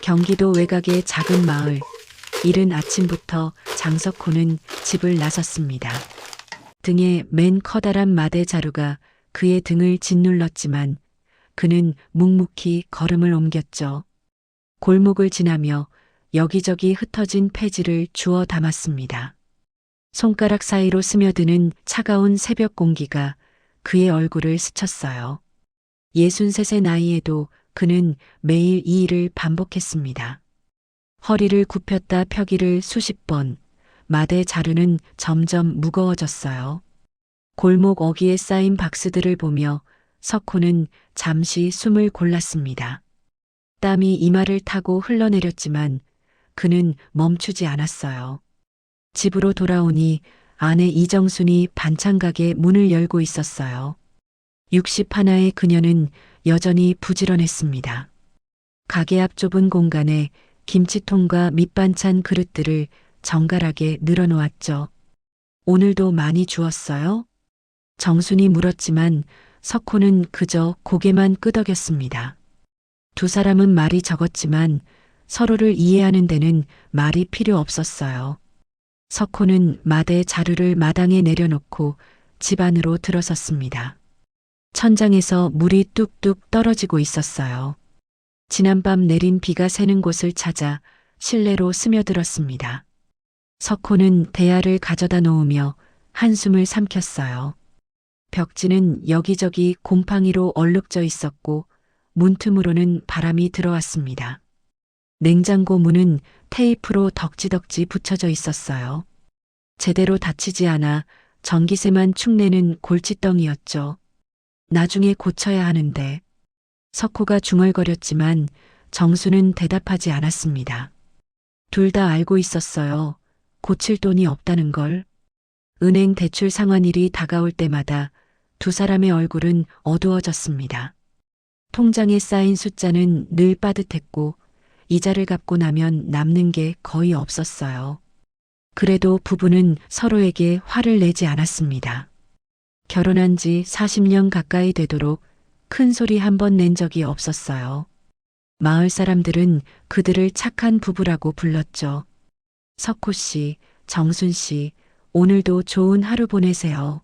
경기도 외곽의 작은 마을. 이른 아침부터 장석호는 집을 나섰습니다. 등에 맨 커다란 마대 자루가 그의 등을 짓눌렀지만 그는 묵묵히 걸음을 옮겼죠. 골목을 지나며 여기저기 흩어진 폐지를 주워 담았습니다. 손가락 사이로 스며드는 차가운 새벽 공기가 그의 얼굴을 스쳤어요. 63의 나이에도 그는 매일 이 일을 반복했습니다. 허리를 굽혔다 펴기를 수십 번, 마대 자루는 점점 무거워졌어요. 골목 어귀에 쌓인 박스들을 보며 석호는 잠시 숨을 골랐습니다. 땀이 이마를 타고 흘러내렸지만 그는 멈추지 않았어요. 집으로 돌아오니 아내 이정순이 반찬가게 문을 열고 있었어요. 61의 그녀는 여전히 부지런했습니다. 가게 앞 좁은 공간에 김치통과 밑반찬 그릇들을 정갈하게 늘어놓았죠. 오늘도 많이 주었어요? 정순이 물었지만 석호는 그저 고개만 끄덕였습니다. 두 사람은 말이 적었지만 서로를 이해하는 데는 말이 필요 없었어요. 석호는 마대 자루를 마당에 내려놓고 집 안으로 들어섰습니다. 천장에서 물이 뚝뚝 떨어지고 있었어요. 지난밤 내린 비가 새는 곳을 찾아 실내로 스며들었습니다. 석호는 대야를 가져다 놓으며 한숨을 삼켰어요. 벽지는 여기저기 곰팡이로 얼룩져 있었고 문틈으로는 바람이 들어왔습니다. 냉장고 문은 테이프로 덕지덕지 붙여져 있었어요. 제대로 닫히지 않아 전기세만 축내는 골칫덩이였죠. 나중에 고쳐야 하는데. 석호가 중얼거렸지만 정수는 대답하지 않았습니다. 둘 다 알고 있었어요. 고칠 돈이 없다는 걸. 은행 대출 상환일이 다가올 때마다 두 사람의 얼굴은 어두워졌습니다. 통장에 쌓인 숫자는 늘 빠듯했고 이자를 갚고 나면 남는 게 거의 없었어요. 그래도 부부는 서로에게 화를 내지 않았습니다. 결혼한 지 40년 가까이 되도록 큰 소리 한 번 낸 적이 없었어요. 마을 사람들은 그들을 착한 부부라고 불렀죠. 석호 씨, 정순 씨, 오늘도 좋은 하루 보내세요.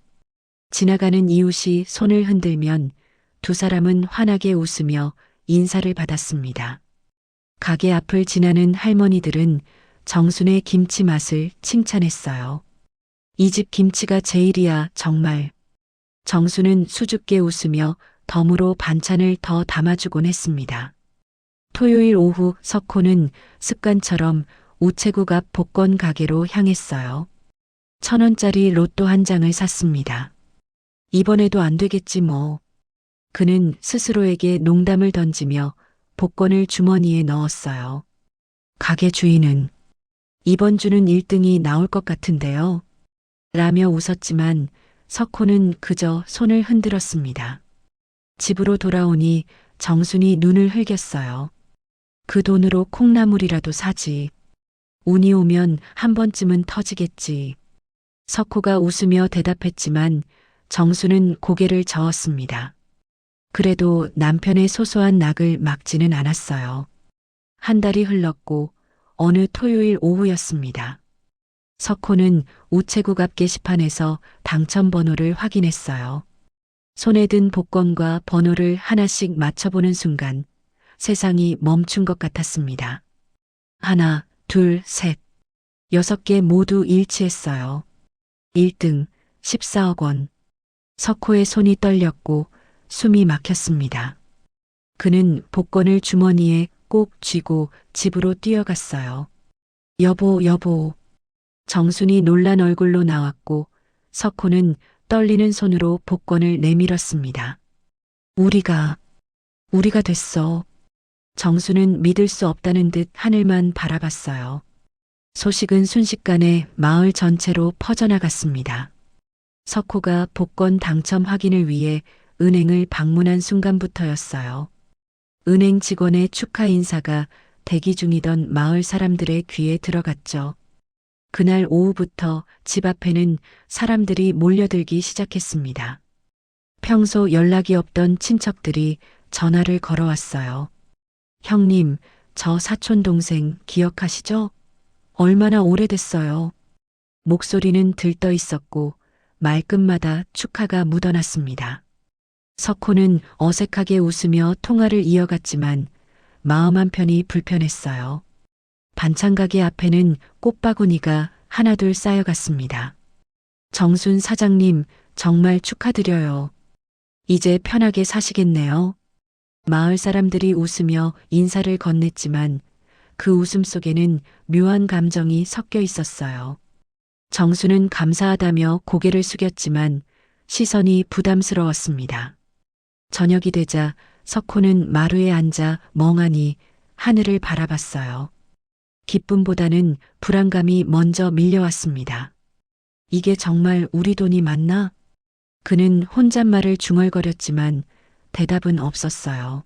지나가는 이웃이 손을 흔들면 두 사람은 환하게 웃으며 인사를 받았습니다. 가게 앞을 지나는 할머니들은 정순의 김치 맛을 칭찬했어요. 이 집 김치가 제일이야, 정말. 정순은 수줍게 웃으며 덤으로 반찬을 더 담아주곤 했습니다. 토요일 오후 석호는 습관처럼 우체국 앞 복권 가게로 향했어요. 1,000원짜리 로또 한 장을 샀습니다. 이번에도 안 되겠지 뭐. 그는 스스로에게 농담을 던지며 복권을 주머니에 넣었어요. 가게 주인은 이번 주는 1등이 나올 것 같은데요. 라며 웃었지만 석호는 그저 손을 흔들었습니다. 집으로 돌아오니 정순이 눈을 흘겼어요. 그 돈으로 콩나물이라도 사지. 운이 오면 한 번쯤은 터지겠지. 석호가 웃으며 대답했지만 정순은 고개를 저었습니다. 그래도 남편의 소소한 낙을 막지는 않았어요. 한 달이 흘렀고 어느 토요일 오후였습니다. 석호는 우체국 앞 게시판에서 당첨번호를 확인했어요. 손에 든 복권과 번호를 하나씩 맞춰보는 순간 세상이 멈춘 것 같았습니다. 하나, 둘, 셋. 6개 모두 일치했어요. 1등 14억 원. 석호의 손이 떨렸고 숨이 막혔습니다. 그는 복권을 주머니에 꼭 쥐고 집으로 뛰어갔어요. 여보, 여보. 정순이 놀란 얼굴로 나왔고 석호는 떨리는 손으로 복권을 내밀었습니다. 우리가 됐어. 정수는 믿을 수 없다는 듯 하늘만 바라봤어요. 소식은 순식간에 마을 전체로 퍼져나갔습니다. 석호가 복권 당첨 확인을 위해 은행을 방문한 순간부터였어요. 은행 직원의 축하 인사가 대기 중이던 마을 사람들의 귀에 들어갔죠. 그날 오후부터 집 앞에는 사람들이 몰려들기 시작했습니다. 평소 연락이 없던 친척들이 전화를 걸어왔어요. 형님, 저 사촌 동생 기억하시죠? 얼마나 오래됐어요. 목소리는 들떠 있었고 말끝마다 축하가 묻어났습니다. 석호는 어색하게 웃으며 통화를 이어갔지만 마음 한편이 불편했어요. 반찬 가게 앞에는 꽃바구니가 하나둘 쌓여갔습니다. 정순 사장님, 정말 축하드려요. 이제 편하게 사시겠네요. 마을 사람들이 웃으며 인사를 건넸지만 그 웃음 속에는 묘한 감정이 섞여 있었어요. 정수는 감사하다며 고개를 숙였지만 시선이 부담스러웠습니다. 저녁이 되자 석호는 마루에 앉아 멍하니 하늘을 바라봤어요. 기쁨보다는 불안감이 먼저 밀려왔습니다. 이게 정말 우리 돈이 맞나? 그는 혼잣말을 중얼거렸지만 대답은 없었어요.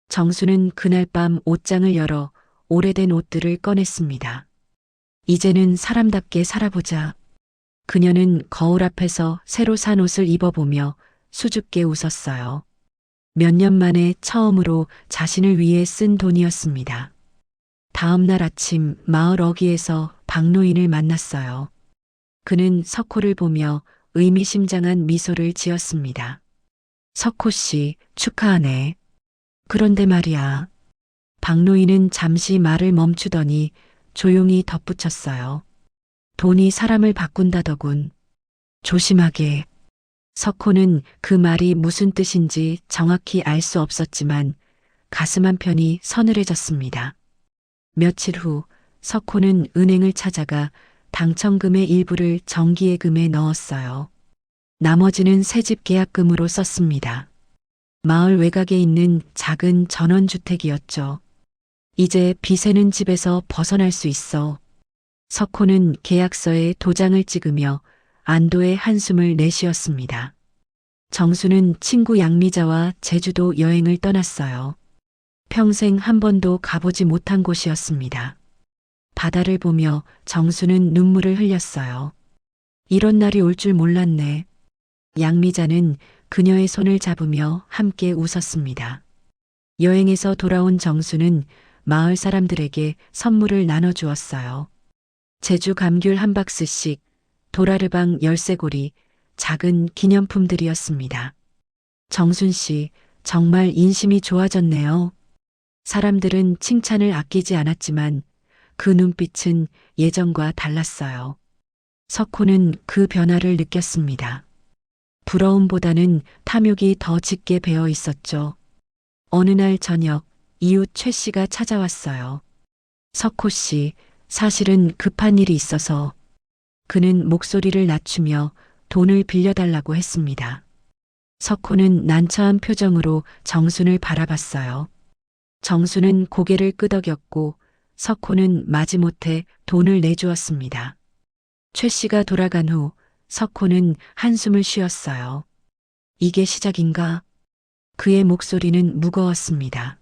정수는 그날 밤 옷장을 열어 오래된 옷들을 꺼냈습니다. 이제는 사람답게 살아보자. 그녀는 거울 앞에서 새로 산 옷을 입어보며 수줍게 웃었어요. 몇 년 만에 처음으로 자신을 위해 쓴 돈이었습니다. 다음 날 아침 마을 어귀에서 박노인을 만났어요. 그는 석호를 보며 의미심장한 미소를 지었습니다. 석호 씨, 축하하네. 그런데 말이야. 박노인은 잠시 말을 멈추더니 조용히 덧붙였어요. 돈이 사람을 바꾼다더군. 조심하게. 석호는 그 말이 무슨 뜻인지 정확히 알 수 없었지만 가슴 한편이 서늘해졌습니다. 며칠 후 석호는 은행을 찾아가 당첨금의 일부를 정기예금에 넣었어요. 나머지는 새집 계약금으로 썼습니다. 마을 외곽에 있는 작은 전원주택이었죠. 이제 빚에는 집에서 벗어날 수 있어. 석호는 계약서에 도장을 찍으며 안도의 한숨을 내쉬었습니다. 정수는 친구 양미자와 제주도 여행을 떠났어요. 평생 한 번도 가보지 못한 곳이었습니다. 바다를 보며 정수는 눈물을 흘렸어요. 이런 날이 올 줄 몰랐네. 양미자는 그녀의 손을 잡으며 함께 웃었습니다. 여행에서 돌아온 정수는 마을 사람들에게 선물을 나눠주었어요. 제주 감귤 한 박스씩, 도라르방 열쇠고리, 작은 기념품들이었습니다. 정순 씨, 정말 인심이 좋아졌네요. 사람들은 칭찬을 아끼지 않았지만 그 눈빛은 예전과 달랐어요. 석호는 그 변화를 느꼈습니다. 부러움보다는 탐욕이 더 짙게 배어 있었죠. 어느 날 저녁 이웃 최 씨가 찾아왔어요. 석호 씨, 사실은 급한 일이 있어서. 그는 목소리를 낮추며 돈을 빌려달라고 했습니다. 석호는 난처한 표정으로 정순을 바라봤어요. 정순은 고개를 끄덕였고 석호는 마지못해 돈을 내주었습니다. 최 씨가 돌아간 후 석호는 한숨을 쉬었어요. 이게 시작인가? 그의 목소리는 무거웠습니다.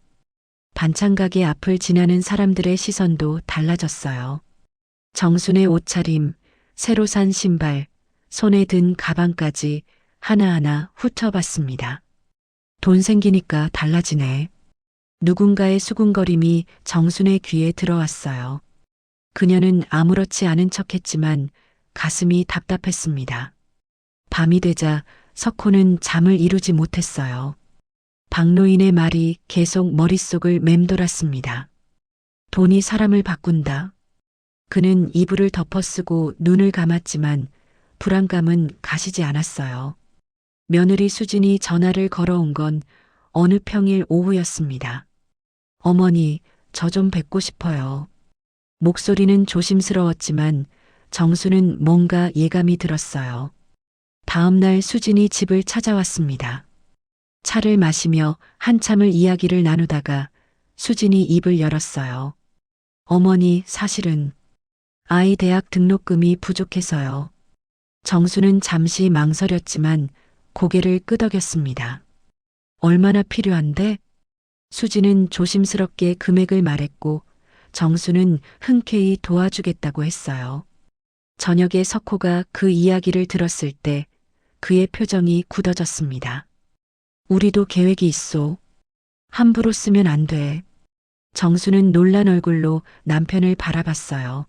반찬 가게 앞을 지나는 사람들의 시선도 달라졌어요. 정순의 옷차림, 새로 산 신발, 손에 든 가방까지 하나하나 훑어봤습니다. 돈 생기니까 달라지네. 누군가의 수군거림이 정순의 귀에 들어왔어요. 그녀는 아무렇지 않은 척했지만 가슴이 답답했습니다. 밤이 되자 석호는 잠을 이루지 못했어요. 박노인의 말이 계속 머릿속을 맴돌았습니다. 돈이 사람을 바꾼다. 그는 이불을 덮어쓰고 눈을 감았지만 불안감은 가시지 않았어요. 며느리 수진이 전화를 걸어온 건 어느 평일 오후였습니다. 어머니, 저 좀 뵙고 싶어요. 목소리는 조심스러웠지만 정수는 뭔가 예감이 들었어요. 다음 날 수진이 집을 찾아왔습니다. 차를 마시며 한참을 이야기를 나누다가 수진이 입을 열었어요. 어머니, 사실은 아이 대학 등록금이 부족해서요. 정수는 잠시 망설였지만 고개를 끄덕였습니다. 얼마나 필요한데? 수진은 조심스럽게 금액을 말했고 정수는 흔쾌히 도와주겠다고 했어요. 저녁에 석호가 그 이야기를 들었을 때 그의 표정이 굳어졌습니다. 우리도 계획이 있어. 함부로 쓰면 안 돼. 정수는 놀란 얼굴로 남편을 바라봤어요.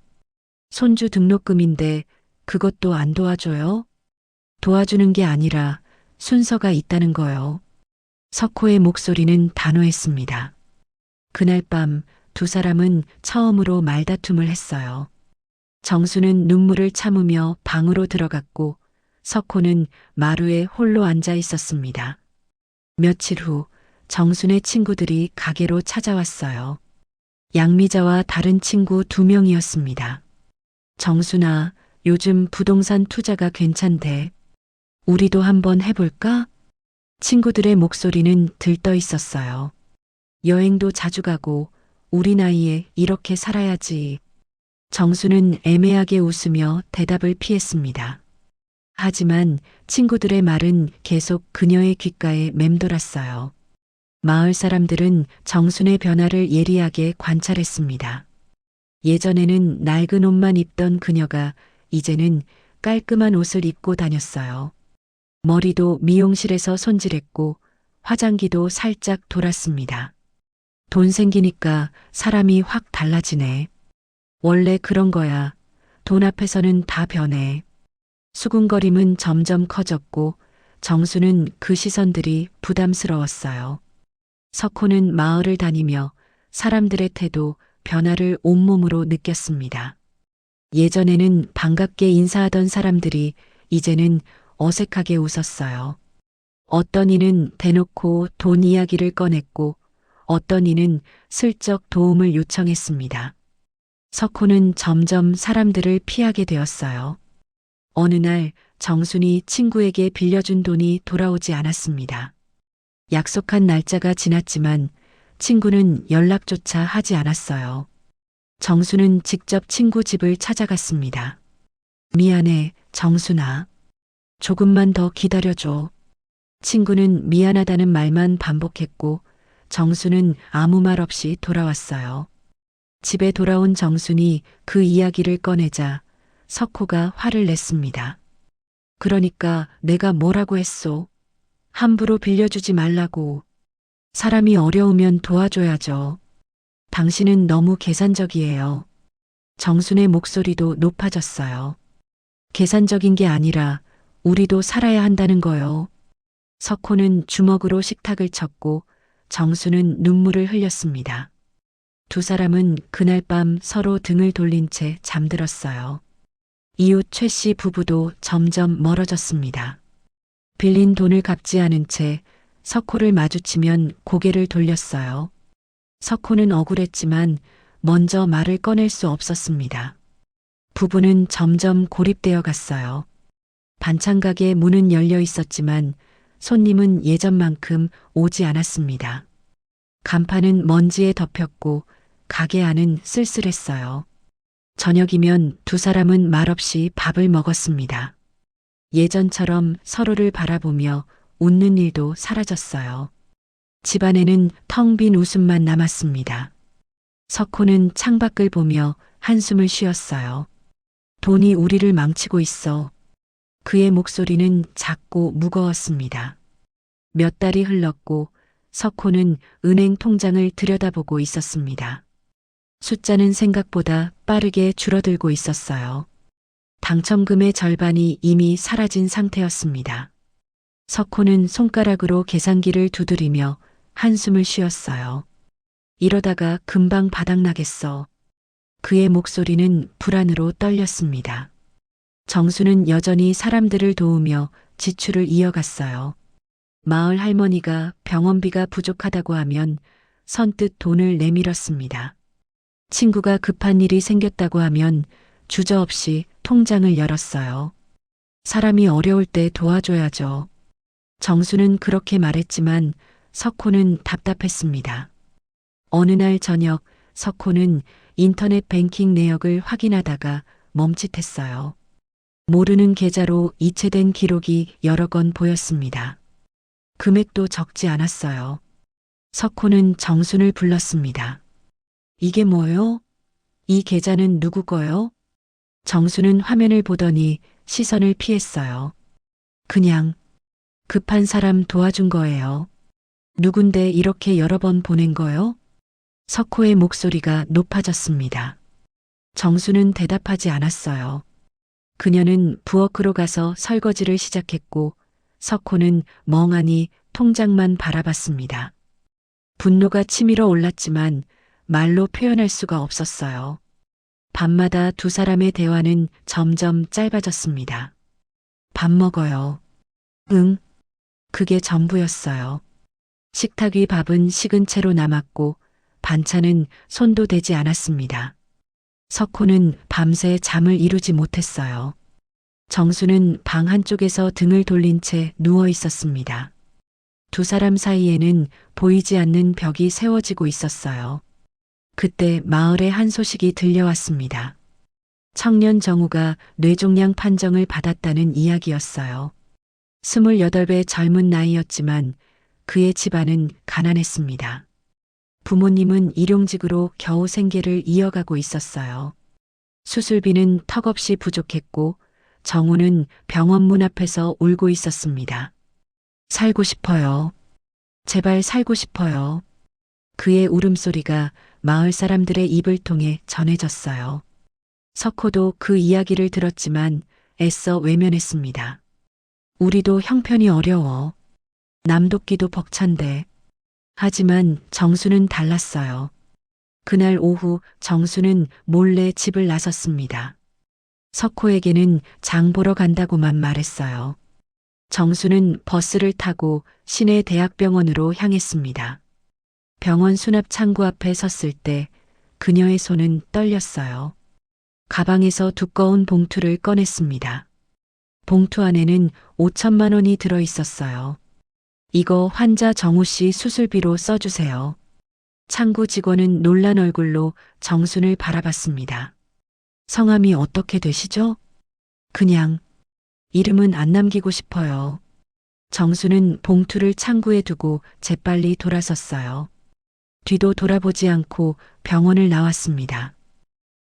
손주 등록금인데 그것도 안 도와줘요? 도와주는 게 아니라 순서가 있다는 거요. 석호의 목소리는 단호했습니다. 그날 밤 두 사람은 처음으로 말다툼을 했어요. 정수는 눈물을 참으며 방으로 들어갔고 석호는 마루에 홀로 앉아 있었습니다. 며칠 후 정순의 친구들이 가게로 찾아왔어요. 양미자와 다른 친구 2명이었습니다. 정순아, 요즘 부동산 투자가 괜찮대. 우리도 한번 해볼까? 친구들의 목소리는 들떠 있었어요. 여행도 자주 가고 우리 나이에 이렇게 살아야지. 정수는 애매하게 웃으며 대답을 피했습니다. 하지만 친구들의 말은 계속 그녀의 귓가에 맴돌았어요. 마을 사람들은 정순의 변화를 예리하게 관찰했습니다. 예전에는 낡은 옷만 입던 그녀가 이제는 깔끔한 옷을 입고 다녔어요. 머리도 미용실에서 손질했고 화장기도 살짝 돌았습니다. 돈 생기니까 사람이 확 달라지네. 원래 그런 거야. 돈 앞에서는 다 변해. 수군거림은 점점 커졌고 정수는 그 시선들이 부담스러웠어요. 석호는 마을을 다니며 사람들의 태도, 변화를 온몸으로 느꼈습니다. 예전에는 반갑게 인사하던 사람들이 이제는 어색하게 웃었어요. 어떤 이는 대놓고 돈 이야기를 꺼냈고 어떤 이는 슬쩍 도움을 요청했습니다. 석호는 점점 사람들을 피하게 되었어요. 어느 날 정순이 친구에게 빌려준 돈이 돌아오지 않았습니다. 약속한 날짜가 지났지만 친구는 연락조차 하지 않았어요. 정순은 직접 친구 집을 찾아갔습니다. 미안해, 정순아. 조금만 더 기다려줘. 친구는 미안하다는 말만 반복했고 정순은 아무 말 없이 돌아왔어요. 집에 돌아온 정순이 그 이야기를 꺼내자 석호가 화를 냈습니다. 그러니까 내가 뭐라고 했소? 함부로 빌려주지 말라고. 사람이 어려우면 도와줘야죠. 당신은 너무 계산적이에요. 정순의 목소리도 높아졌어요. 계산적인 게 아니라 우리도 살아야 한다는 거요. 석호는 주먹으로 식탁을 쳤고 정수는 눈물을 흘렸습니다. 두 사람은 그날 밤 서로 등을 돌린 채 잠들었어요. 이웃 최 씨 부부도 점점 멀어졌습니다. 빌린 돈을 갚지 않은 채 석호를 마주치면 고개를 돌렸어요. 석호는 억울했지만 먼저 말을 꺼낼 수 없었습니다. 부부는 점점 고립되어 갔어요. 반찬 가게 문은 열려 있었지만 손님은 예전만큼 오지 않았습니다. 간판은 먼지에 덮였고 가게 안은 쓸쓸했어요. 저녁이면 두 사람은 말없이 밥을 먹었습니다. 예전처럼 서로를 바라보며 웃는 일도 사라졌어요. 집안에는 텅 빈 웃음만 남았습니다. 석호는 창밖을 보며 한숨을 쉬었어요. 돈이 우리를 망치고 있어. 그의 목소리는 작고 무거웠습니다. 몇 달이 흘렀고 석호는 은행 통장을 들여다보고 있었습니다. 숫자는 생각보다 빠르게 줄어들고 있었어요. 당첨금의 절반이 이미 사라진 상태였습니다. 석호는 손가락으로 계산기를 두드리며 한숨을 쉬었어요. 이러다가 금방 바닥나겠어. 그의 목소리는 불안으로 떨렸습니다. 정수는 여전히 사람들을 도우며 지출을 이어갔어요. 마을 할머니가 병원비가 부족하다고 하면 선뜻 돈을 내밀었습니다. 친구가 급한 일이 생겼다고 하면 주저없이 통장을 열었어요. 사람이 어려울 때 도와줘야죠. 정수는 그렇게 말했지만 석호는 답답했습니다. 어느 날 저녁 석호는 인터넷 뱅킹 내역을 확인하다가 멈칫했어요. 모르는 계좌로 이체된 기록이 여러 건 보였습니다. 금액도 적지 않았어요. 석호는 정순을 불렀습니다. 이게 뭐요? 이 계좌는 누구 거요? 정순은 화면을 보더니 시선을 피했어요. 그냥 급한 사람 도와준 거예요. 누군데 이렇게 여러 번 보낸 거요? 석호의 목소리가 높아졌습니다. 정수는 대답하지 않았어요. 그녀는 부엌으로 가서 설거지를 시작했고 석호는 멍하니 통장만 바라봤습니다. 분노가 치밀어 올랐지만 말로 표현할 수가 없었어요. 밤마다 두 사람의 대화는 점점 짧아졌습니다. 밥 먹어요. 응. 그게 전부였어요. 식탁 위 밥은 식은 채로 남았고 반찬은 손도 대지 않았습니다. 석호는 밤새 잠을 이루지 못했어요. 정수는 방 한쪽에서 등을 돌린 채 누워 있었습니다. 두 사람 사이에는 보이지 않는 벽이 세워지고 있었어요. 그때 마을에 한 소식이 들려왔습니다. 청년 정우가 뇌종양 판정을 받았다는 이야기였어요. 28의 젊은 나이였지만 그의 집안은 가난했습니다. 부모님은 일용직으로 겨우 생계를 이어가고 있었어요. 수술비는 턱없이 부족했고 정우는 병원 문 앞에서 울고 있었습니다. 살고 싶어요. 제발 살고 싶어요. 그의 울음소리가 마을 사람들의 입을 통해 전해졌어요. 석호도 그 이야기를 들었지만 애써 외면했습니다. 우리도 형편이 어려워. 남돕기도 벅찬데. 하지만 정수는 달랐어요. 그날 오후 정수는 몰래 집을 나섰습니다. 석호에게는 장 보러 간다고만 말했어요. 정수는 버스를 타고 시내 대학병원으로 향했습니다. 병원 수납 창구 앞에 섰을 때 그녀의 손은 떨렸어요. 가방에서 두꺼운 봉투를 꺼냈습니다. 봉투 안에는 5천만 원이 들어 있었어요. 이거 환자 정우 씨 수술비로 써주세요. 창구 직원은 놀란 얼굴로 정순을 바라봤습니다. 성함이 어떻게 되시죠? 그냥 이름은 안 남기고 싶어요. 정수는 봉투를 창구에 두고 재빨리 돌아섰어요. 뒤도 돌아보지 않고 병원을 나왔습니다.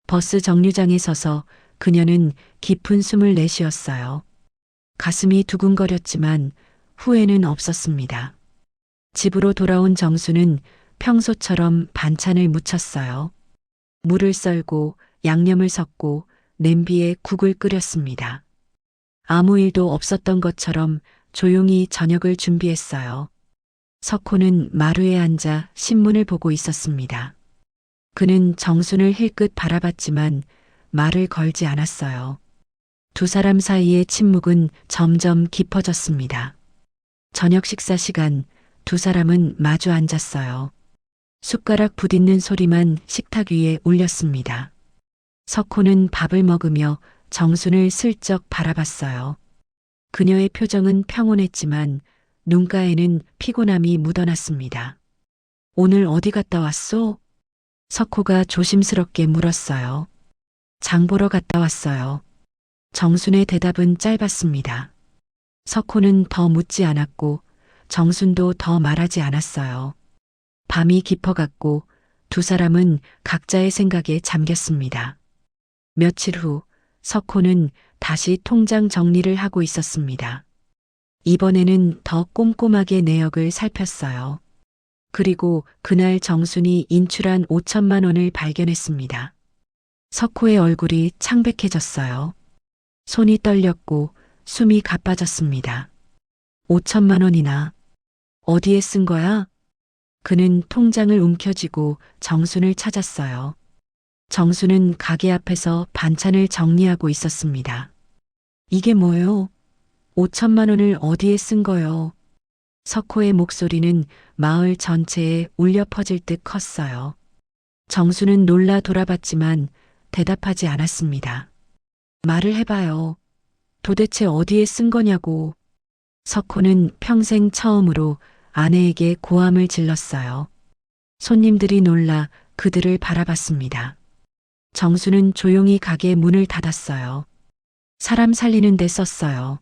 버스 정류장에 서서 그녀는 깊은 숨을 내쉬었어요. 가슴이 두근거렸지만 후회는 없었습니다. 집으로 돌아온 정수는 평소처럼 반찬을 무쳤어요. 물을 썰고 양념을 섞고 냄비에 국을 끓였습니다. 아무 일도 없었던 것처럼 조용히 저녁을 준비했어요. 석호는 마루에 앉아 신문을 보고 있었습니다. 그는 정순을 힐끗 바라봤지만 말을 걸지 않았어요. 두 사람 사이의 침묵은 점점 깊어졌습니다. 저녁 식사 시간 두 사람은 마주 앉았어요. 숟가락 부딪는 소리만 식탁 위에 울렸습니다. 석호는 밥을 먹으며 정순을 슬쩍 바라봤어요. 그녀의 표정은 평온했지만 눈가에는 피곤함이 묻어났습니다. 오늘 어디 갔다 왔소? 석호가 조심스럽게 물었어요. 장 보러 갔다 왔어요. 정순의 대답은 짧았습니다. 석호는 더 묻지 않았고 정순도 더 말하지 않았어요. 밤이 깊어갔고 두 사람은 각자의 생각에 잠겼습니다. 며칠 후 석호는 다시 통장 정리를 하고 있었습니다. 이번에는 더 꼼꼼하게 내역을 살폈어요. 그리고 그날 정순이 인출한 5천만 원을 발견했습니다. 석호의 얼굴이 창백해졌어요. 손이 떨렸고 숨이 가빠졌습니다. 5천만 원이나 어디에 쓴 거야? 그는 통장을 움켜쥐고 정순을 찾았어요. 정순은 가게 앞에서 반찬을 정리하고 있었습니다. 이게 뭐요? 5천만 원을 어디에 쓴 거요? 석호의 목소리는 마을 전체에 울려 퍼질 듯 컸어요. 정수는 놀라 돌아봤지만 대답하지 않았습니다. 말을 해봐요. 도대체 어디에 쓴 거냐고. 석호는 평생 처음으로 아내에게 고함을 질렀어요. 손님들이 놀라 그들을 바라봤습니다. 정수는 조용히 가게 문을 닫았어요. 사람 살리는 데 썼어요.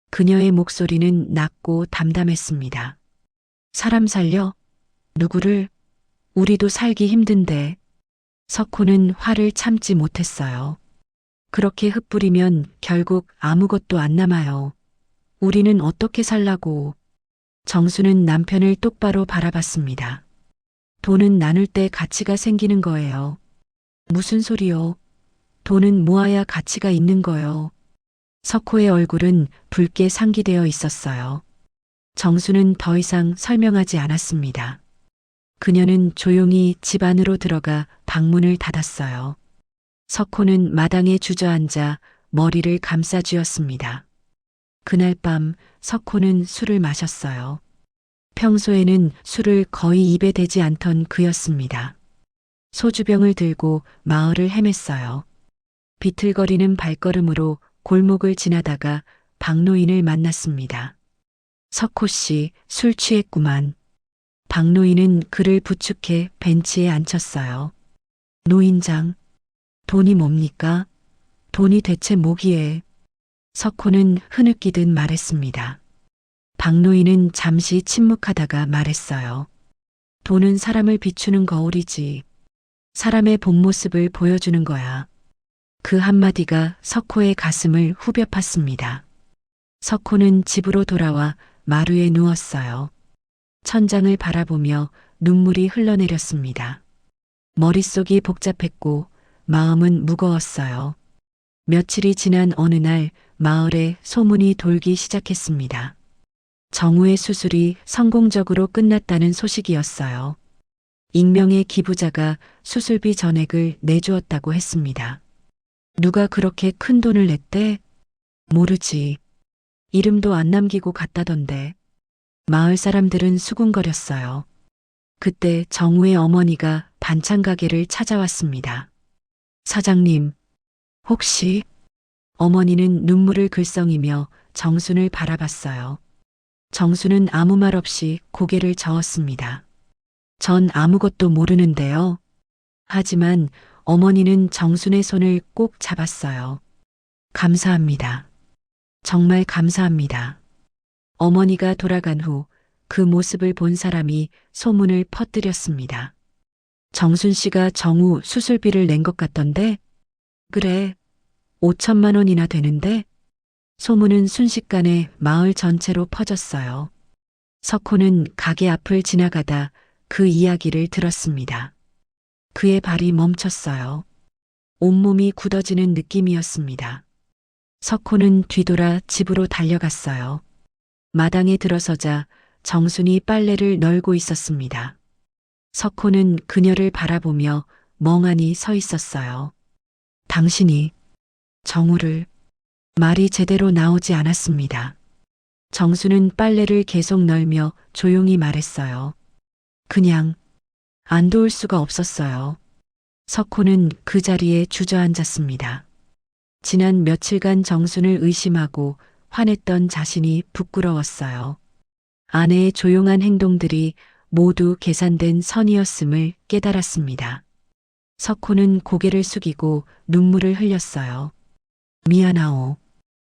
그녀의 목소리는 낮고 담담했습니다. 사람 살려? 누구를? 우리도 살기 힘든데. 석호는 화를 참지 못했어요. 그렇게 흩뿌리면 결국 아무것도 안 남아요. 우리는 어떻게 살라고. 정수는 남편을 똑바로 바라봤습니다. 돈은 나눌 때 가치가 생기는 거예요. 무슨 소리요? 돈은 모아야 가치가 있는 거요. 석호의 얼굴은 붉게 상기되어 있었어요. 정수는 더 이상 설명하지 않았습니다. 그녀는 조용히 집 안으로 들어가 방문을 닫았어요. 석호는 마당에 주저앉아 머리를 감싸쥐었습니다. 그날 밤 석호는 술을 마셨어요. 평소에는 술을 거의 입에 대지 않던 그였습니다. 소주병을 들고 마을을 헤맸어요. 비틀거리는 발걸음으로 골목을 지나다가 박노인을 만났습니다. 석호 씨, 술 취했구만. 박노인은 그를 부축해 벤치에 앉혔어요. 노인장, 돈이 뭡니까? 돈이 대체 뭐기에? 석호는 흐느끼듯 말했습니다. 박노인은 잠시 침묵하다가 말했어요. 돈은 사람을 비추는 거울이지. 사람의 본 모습을 보여주는 거야. 그 한마디가 석호의 가슴을 후벼 팠습니다. 석호는 집으로 돌아와 마루에 누웠어요. 천장을 바라보며 눈물이 흘러내렸습니다. 머릿속이 복잡했고 마음은 무거웠어요. 며칠이 지난 어느 날 마을에 소문이 돌기 시작했습니다. 정우의 수술이 성공적으로 끝났다는 소식이었어요. 익명의 기부자가 수술비 전액을 내주었다고 했습니다. 누가 그렇게 큰 돈을 냈대? 모르지. 이름도 안 남기고 갔다던데. 마을 사람들은 수군거렸어요. 그때 정우의 어머니가 반찬 가게를 찾아왔습니다. 사장님, 혹시? 어머니는 눈물을 글썽이며 정순을 바라봤어요. 정순은 아무 말 없이 고개를 저었습니다. 전 아무것도 모르는데요. 하지만 어머니는 정순의 손을 꼭 잡았어요. 감사합니다. 정말 감사합니다. 어머니가 돌아간 후 그 모습을 본 사람이 소문을 퍼뜨렸습니다. 정순 씨가 정우 수술비를 낸 것 같던데? 그래, 5천만 원이나 되는데? 소문은 순식간에 마을 전체로 퍼졌어요. 석호는 가게 앞을 지나가다 그 이야기를 들었습니다. 그의 발이 멈췄어요. 온몸이 굳어지는 느낌이었습니다. 석호는 뒤돌아 집으로 달려갔어요. 마당에 들어서자 정순이 빨래를 널고 있었습니다. 석호는 그녀를 바라보며 멍하니 서 있었어요. 당신이 정우를 말이 제대로 나오지 않았습니다. 정수는 빨래를 계속 널며 조용히 말했어요. 그냥 안 도울 수가 없었어요. 석호는 그 자리에 주저앉았습니다. 지난 며칠간 정순을 의심하고 화냈던 자신이 부끄러웠어요. 아내의 조용한 행동들이 모두 계산된 선이었음을 깨달았습니다. 석호는 고개를 숙이고 눈물을 흘렸어요. 미안하오.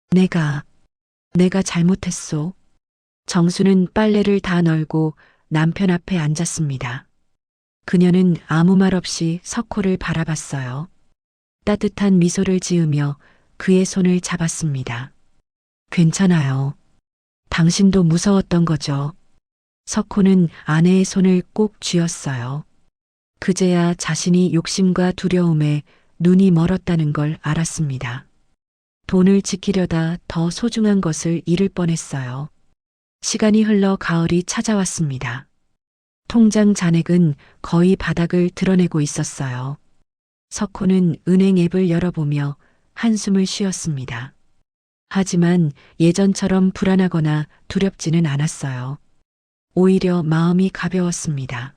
내가 잘못했소. 정수는 빨래를 다 널고 남편 앞에 앉았습니다. 그녀는 아무 말 없이 석호를 바라봤어요. 따뜻한 미소를 지으며 그의 손을 잡았습니다. 괜찮아요. 당신도 무서웠던 거죠. 석호는 아내의 손을 꼭 쥐었어요. 그제야 자신이 욕심과 두려움에 눈이 멀었다는 걸 알았습니다. 돈을 지키려다 더 소중한 것을 잃을 뻔했어요. 시간이 흘러 가을이 찾아왔습니다. 통장 잔액은 거의 바닥을 드러내고 있었어요. 석호는 은행 앱을 열어보며 한숨을 쉬었습니다. 하지만 예전처럼 불안하거나 두렵지는 않았어요. 오히려 마음이 가벼웠습니다.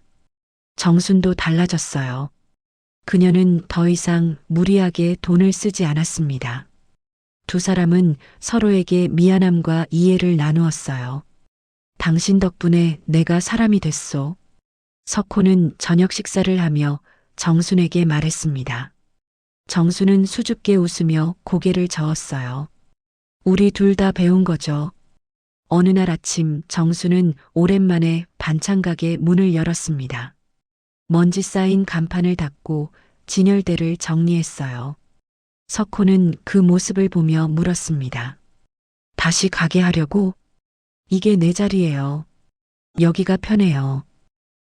정순도 달라졌어요. 그녀는 더 이상 무리하게 돈을 쓰지 않았습니다. 두 사람은 서로에게 미안함과 이해를 나누었어요. 당신 덕분에 내가 사람이 됐소. 석호는 저녁 식사를 하며 정순에게 말했습니다. 정순은 수줍게 웃으며 고개를 저었어요. 우리 둘 다 배운 거죠. 어느 날 아침 정순은 오랜만에 반찬가게 문을 열었습니다. 먼지 쌓인 간판을 닫고 진열대를 정리했어요. 석호는 그 모습을 보며 물었습니다. 다시 가게 하려고? 이게 내 자리예요. 여기가 편해요.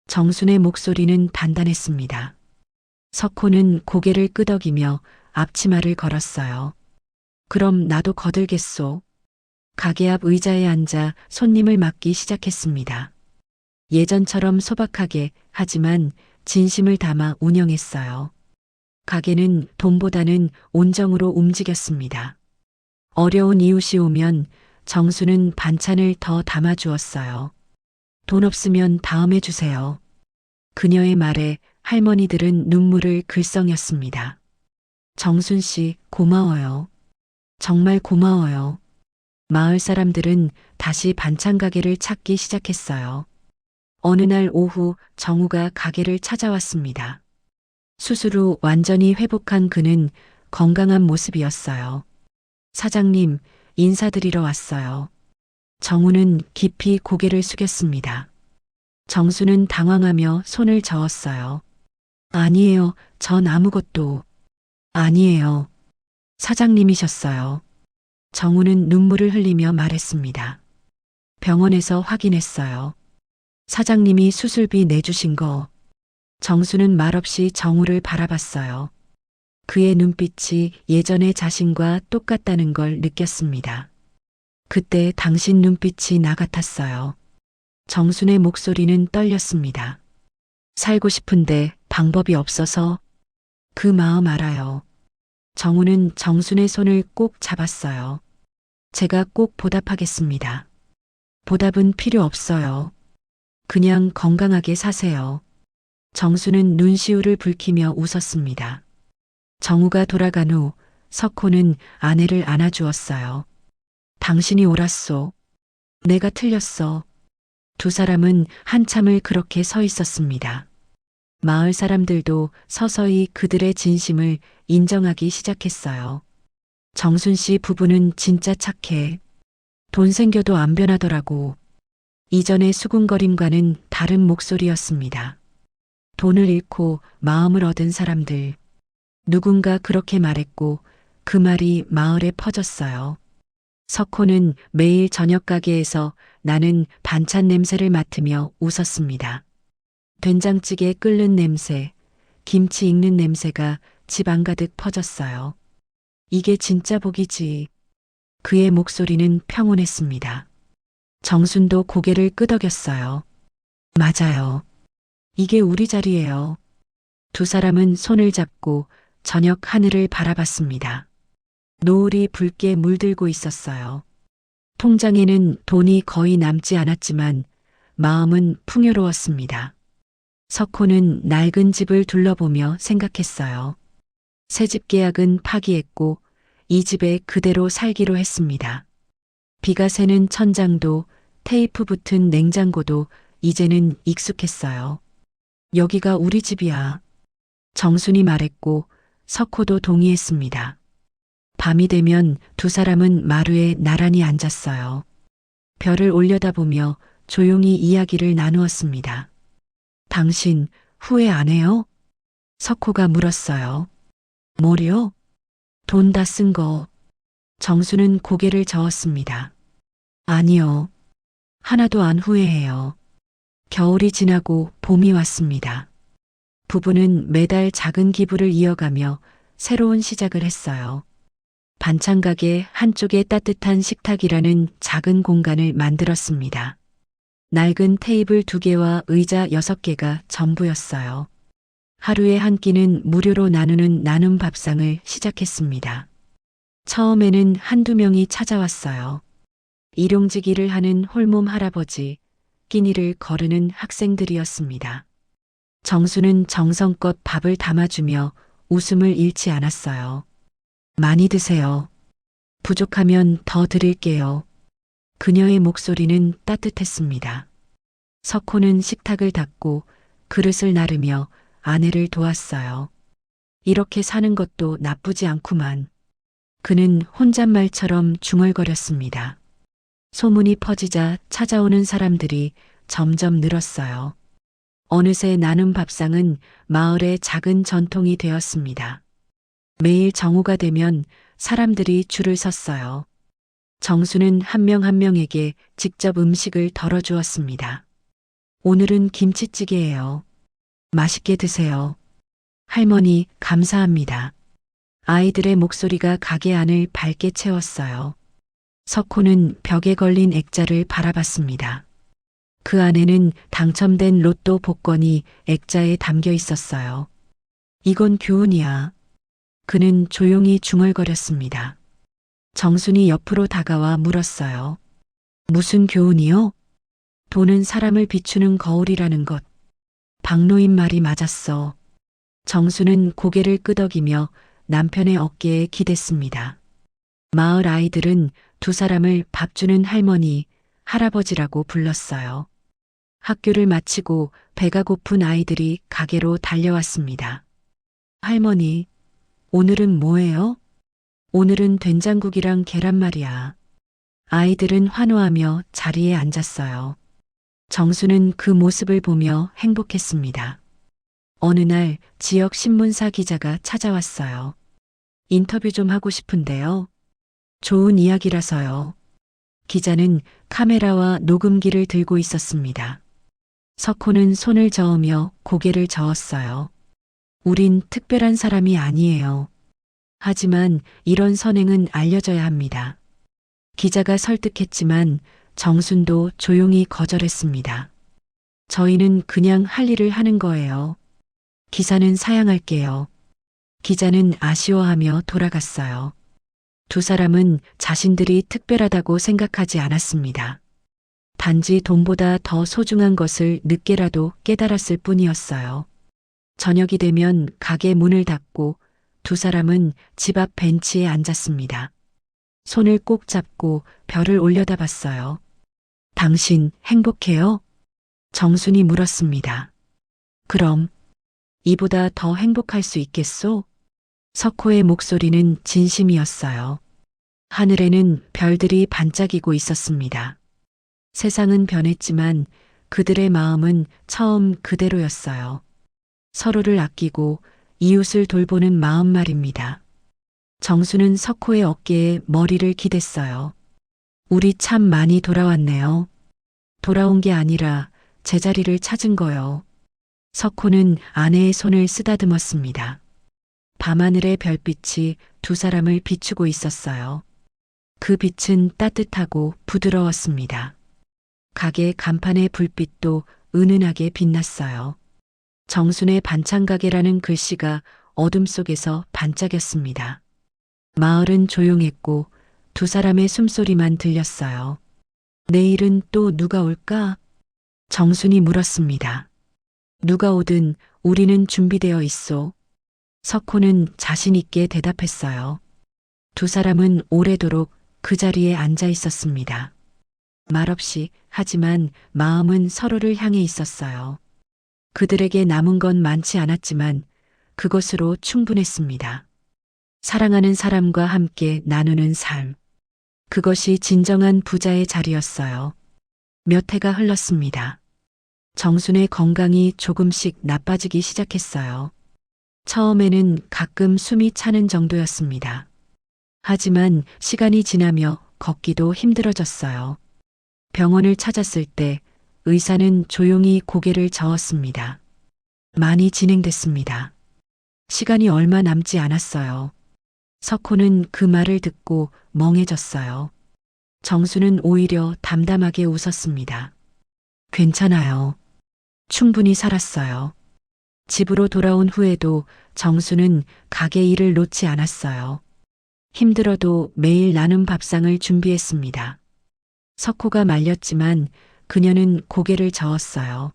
정순의 목소리는 단단했습니다. 석호는 고개를 끄덕이며 앞치마를 걸었어요. 그럼 나도 거들겠소. 가게 앞 의자에 앉아 손님을 맞기 시작했습니다. 예전처럼 소박하게 하지만 진심을 담아 운영했어요. 가게는 돈보다는 온정으로 움직였습니다. 어려운 이웃이 오면 정수는 반찬을 더 담아주었어요. 돈 없으면 다음에 주세요. 그녀의 말에 할머니들은 눈물을 글썽였습니다. 정순 씨, 고마워요. 정말 고마워요. 마을 사람들은 다시 반찬 가게를 찾기 시작했어요. 어느 날 오후 정우가 가게를 찾아왔습니다. 수술 후 완전히 회복한 그는 건강한 모습이었어요. 사장님, 인사드리러 왔어요. 정우는 깊이 고개를 숙였습니다. 정수는 당황하며 손을 저었어요. 아니에요. 전 아무것도. 아니에요. 사장님이셨어요. 정우는 눈물을 흘리며 말했습니다. 병원에서 확인했어요. 사장님이 수술비 내주신 거. 정수는 말없이 정우를 바라봤어요. 그의 눈빛이 예전의 자신과 똑같다는 걸 느꼈습니다. 그때 당신 눈빛이 나 같았어요. 정순의 목소리는 떨렸습니다. 살고 싶은데 방법이 없어서 그 마음 알아요. 정우는 정순의 손을 꼭 잡았어요. 제가 꼭 보답하겠습니다. 보답은 필요 없어요. 그냥 건강하게 사세요. 정수는 눈시울을 붉히며 웃었습니다. 정우가 돌아간 후 석호는 아내를 안아주었어요. 당신이 옳았소. 내가 틀렸어. 두 사람은 한참을 그렇게 서 있었습니다. 마을 사람들도 서서히 그들의 진심을 인정하기 시작했어요. 정순 씨 부부는 진짜 착해. 돈 생겨도 안 변하더라고. 이전의 수군거림과는 다른 목소리였습니다. 돈을 잃고 마음을 얻은 사람들. 누군가 그렇게 말했고 그 말이 마을에 퍼졌어요. 석호는 매일 저녁 가게에서 나는 반찬 냄새를 맡으며 웃었습니다. 된장찌개 끓는 냄새, 김치 익는 냄새가 집 안가득 퍼졌어요. 이게 진짜 복이지. 그의 목소리는 평온했습니다. 정순도 고개를 끄덕였어요. 맞아요. 이게 우리 자리예요. 두 사람은 손을 잡고 저녁 하늘을 바라봤습니다. 노을이 붉게 물들고 있었어요. 통장에는 돈이 거의 남지 않았지만 마음은 풍요로웠습니다. 석호는 낡은 집을 둘러보며 생각했어요. 새집 계약은 파기했고 이 집에 그대로 살기로 했습니다. 비가 새는 천장도 테이프 붙은 냉장고도 이제는 익숙했어요. 여기가 우리 집이야. 정순이 말했고 석호도 동의했습니다. 밤이 되면 두 사람은 마루에 나란히 앉았어요. 별을 올려다보며 조용히 이야기를 나누었습니다. 당신 후회 안 해요? 석호가 물었어요. 뭐요? 돈 다 쓴 거. 정수는 고개를 저었습니다. 아니요. 하나도 안 후회해요. 겨울이 지나고 봄이 왔습니다. 부부는 매달 작은 기부를 이어가며 새로운 시작을 했어요. 반찬 가게 한쪽에 따뜻한 식탁이라는 작은 공간을 만들었습니다. 낡은 테이블 2개와 의자 6개가 전부였어요. 하루에 한 끼는 무료로 나누는 나눔 밥상을 시작했습니다. 처음에는 한두 명이 찾아왔어요. 일용직 일을 하는 홀몸 할아버지, 끼니를 거르는 학생들이었습니다. 정수는 정성껏 밥을 담아주며 웃음을 잃지 않았어요. 많이 드세요. 부족하면 더 드릴게요. 그녀의 목소리는 따뜻했습니다. 석호는 식탁을 닦고 그릇을 나르며 아내를 도왔어요. 이렇게 사는 것도 나쁘지 않구만. 그는 혼잣말처럼 중얼거렸습니다. 소문이 퍼지자 찾아오는 사람들이 점점 늘었어요. 어느새 나눔 밥상은 마을의 작은 전통이 되었습니다. 매일 정오가 되면 사람들이 줄을 섰어요. 정수는 한 명 한 명에게 직접 음식을 덜어주었습니다. 오늘은 김치찌개예요. 맛있게 드세요. 할머니, 감사합니다. 아이들의 목소리가 가게 안을 밝게 채웠어요. 석호는 벽에 걸린 액자를 바라봤습니다. 그 안에는 당첨된 로또 복권이 액자에 담겨 있었어요. 이건 교훈이야. 그는 조용히 중얼거렸습니다. 정순이 옆으로 다가와 물었어요. 무슨 교훈이요? 돈은 사람을 비추는 거울이라는 것. 박노인 말이 맞았어. 정수는 고개를 끄덕이며 남편의 어깨에 기댔습니다. 마을 아이들은 두 사람을 밥 주는 할머니, 할아버지라고 불렀어요. 학교를 마치고 배가 고픈 아이들이 가게로 달려왔습니다. 할머니, 오늘은 뭐예요? 오늘은 된장국이랑 계란말이야. 아이들은 환호하며 자리에 앉았어요. 정수는 그 모습을 보며 행복했습니다. 어느 날 지역 신문사 기자가 찾아왔어요. 인터뷰 좀 하고 싶은데요. 좋은 이야기라서요. 기자는 카메라와 녹음기를 들고 있었습니다. 석호는 손을 저으며 고개를 저었어요. 우린 특별한 사람이 아니에요. 하지만 이런 선행은 알려져야 합니다. 기자가 설득했지만 정순도 조용히 거절했습니다. 저희는 그냥 할 일을 하는 거예요. 기사는 사양할게요. 기자는 아쉬워하며 돌아갔어요. 두 사람은 자신들이 특별하다고 생각하지 않았습니다. 단지 돈보다 더 소중한 것을 늦게라도 깨달았을 뿐이었어요. 저녁이 되면 가게 문을 닫고 두 사람은 집 앞 벤치에 앉았습니다. 손을 꼭 잡고 별을 올려다봤어요. 당신 행복해요? 정순이 물었습니다. 그럼 이보다 더 행복할 수 있겠소? 석호의 목소리는 진심이었어요. 하늘에는 별들이 반짝이고 있었습니다. 세상은 변했지만 그들의 마음은 처음 그대로였어요. 서로를 아끼고 이웃을 돌보는 마음 말입니다. 정수는 석호의 어깨에 머리를 기댔어요. 우리 참 많이 돌아왔네요. 돌아온 게 아니라 제자리를 찾은 거요. 석호는 아내의 손을 쓰다듬었습니다. 밤하늘의 별빛이 두 사람을 비추고 있었어요. 그 빛은 따뜻하고 부드러웠습니다. 가게 간판의 불빛도 은은하게 빛났어요. 정순의 반찬가게라는 글씨가 어둠 속에서 반짝였습니다. 마을은 조용했고 두 사람의 숨소리만 들렸어요. 내일은 또 누가 올까? 정순이 물었습니다. 누가 오든 우리는 준비되어 있소. 석호는 자신 있게 대답했어요. 두 사람은 오래도록 그 자리에 앉아 있었습니다. 말없이 하지만 마음은 서로를 향해 있었어요. 그들에게 남은 건 많지 않았지만 그것으로 충분했습니다. 사랑하는 사람과 함께 나누는 삶. 그것이 진정한 부자의 자리였어요. 몇 해가 흘렀습니다. 정순의 건강이 조금씩 나빠지기 시작했어요. 처음에는 가끔 숨이 차는 정도였습니다. 하지만 시간이 지나며 걷기도 힘들어졌어요. 병원을 찾았을 때 의사는 조용히 고개를 저었습니다. 많이 진행됐습니다. 시간이 얼마 남지 않았어요. 석호는 그 말을 듣고 멍해졌어요. 정수는 오히려 담담하게 웃었습니다. 괜찮아요. 충분히 살았어요. 집으로 돌아온 후에도 정수는 가게 일을 놓지 않았어요. 힘들어도 매일 나눔 밥상을 준비했습니다. 석호가 말렸지만 그녀는 고개를 저었어요.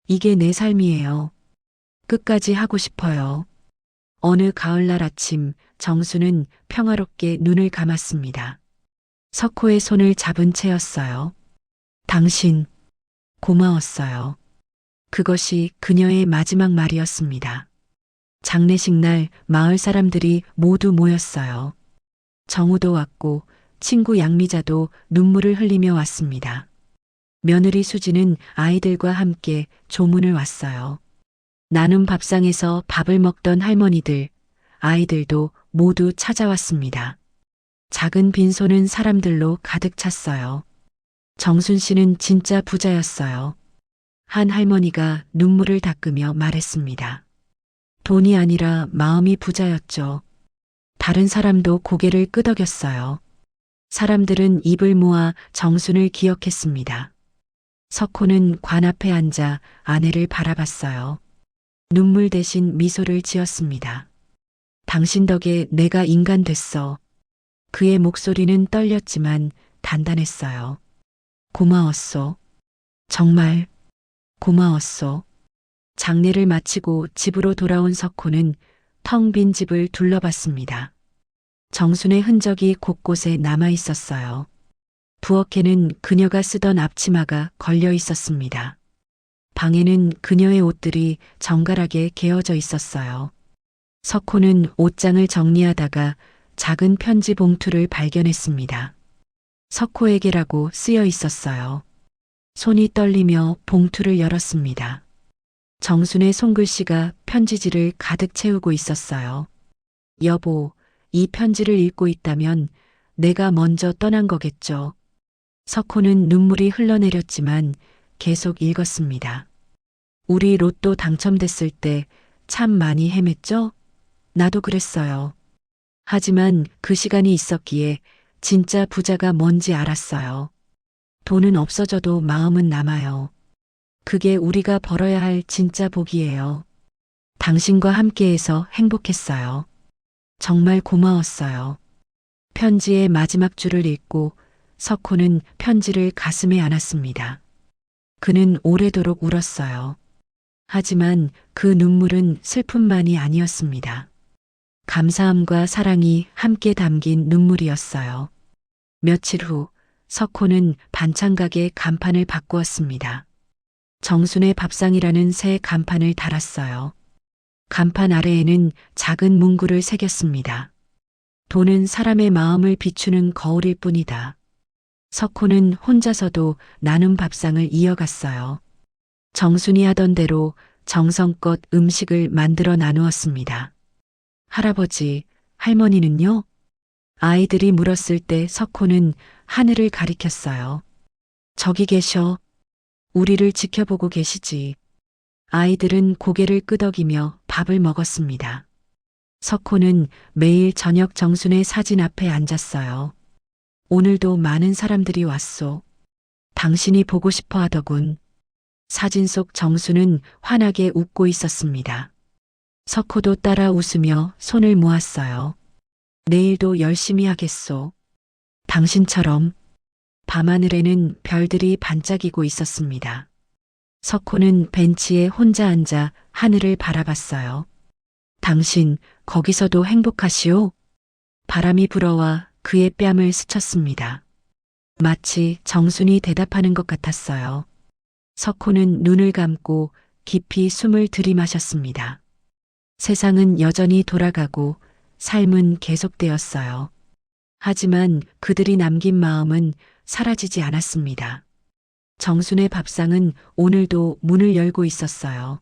이게 내 삶이에요. 끝까지 하고 싶어요. 어느 가을날 아침 정수는 평화롭게 눈을 감았습니다. 석호의 손을 잡은 채였어요. 당신, 고마웠어요. 그것이 그녀의 마지막 말이었습니다. 장례식 날 마을 사람들이 모두 모였어요. 정우도 왔고 친구 양미자도 눈물을 흘리며 왔습니다. 며느리 수지는 아이들과 함께 조문을 왔어요. 나눔 밥상에서 밥을 먹던 할머니들, 아이들도 모두 찾아왔습니다. 작은 빈손은 사람들로 가득 찼어요. 정순 씨는 진짜 부자였어요. 한 할머니가 눈물을 닦으며 말했습니다. 돈이 아니라 마음이 부자였죠. 다른 사람도 고개를 끄덕였어요. 사람들은 입을 모아 정순을 기억했습니다. 석호는 관 앞에 앉아 아내를 바라봤어요. 눈물 대신 미소를 지었습니다. 당신 덕에 내가 인간 됐어. 그의 목소리는 떨렸지만 단단했어요. 고마웠소. 정말 고마웠소. 장례를 마치고 집으로 돌아온 석호는 텅 빈 집을 둘러봤습니다. 정순의 흔적이 곳곳에 남아 있었어요. 부엌에는 그녀가 쓰던 앞치마가 걸려 있었습니다. 방에는 그녀의 옷들이 정갈하게 개어져 있었어요. 석호는 옷장을 정리하다가 작은 편지 봉투를 발견했습니다. 석호에게라고 쓰여 있었어요. 손이 떨리며 봉투를 열었습니다. 정순의 손글씨가 편지지를 가득 채우고 있었어요. 여보, 이 편지를 읽고 있다면 내가 먼저 떠난 거겠죠. 석호는 눈물이 흘러내렸지만 계속 읽었습니다. 우리 로또 당첨됐을 때 참 많이 헤맸죠? 나도 그랬어요. 하지만 그 시간이 있었기에 진짜 부자가 뭔지 알았어요. 돈은 없어져도 마음은 남아요. 그게 우리가 벌어야 할 진짜 복이에요. 당신과 함께해서 행복했어요. 정말 고마웠어요. 편지의 마지막 줄을 읽고 석호는 편지를 가슴에 안았습니다. 그는 오래도록 울었어요. 하지만 그 눈물은 슬픔만이 아니었습니다. 감사함과 사랑이 함께 담긴 눈물이었어요. 며칠 후 석호는 반찬가게 간판을 바꾸었습니다. 정순의 밥상이라는 새 간판을 달았어요. 간판 아래에는 작은 문구를 새겼습니다. 돈은 사람의 마음을 비추는 거울일 뿐이다. 석호는 혼자서도 나눔 밥상을 이어갔어요. 정순이 하던 대로 정성껏 음식을 만들어 나누었습니다. 할아버지, 할머니는요? 아이들이 물었을 때 석호는 하늘을 가리켰어요. 저기 계셔. 우리를 지켜보고 계시지. 아이들은 고개를 끄덕이며 밥을 먹었습니다. 석호는 매일 저녁 정순의 사진 앞에 앉았어요. 오늘도 많은 사람들이 왔소. 당신이 보고 싶어 하더군. 사진 속 정순은 환하게 웃고 있었습니다. 석호도 따라 웃으며 손을 모았어요. 내일도 열심히 하겠소. 당신처럼. 밤하늘에는 별들이 반짝이고 있었습니다. 석호는 벤치에 혼자 앉아 하늘을 바라봤어요. 당신 거기서도 행복하시오? 바람이 불어와 그의 뺨을 스쳤습니다. 마치 정순이 대답하는 것 같았어요. 석호는 눈을 감고 깊이 숨을 들이마셨습니다. 세상은 여전히 돌아가고 삶은 계속되었어요. 하지만 그들이 남긴 마음은 사라지지 않았습니다. 정순의 밥상은 오늘도 문을 열고 있었어요.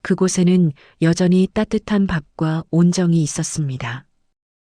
그곳에는 여전히 따뜻한 밥과 온정이 있었습니다.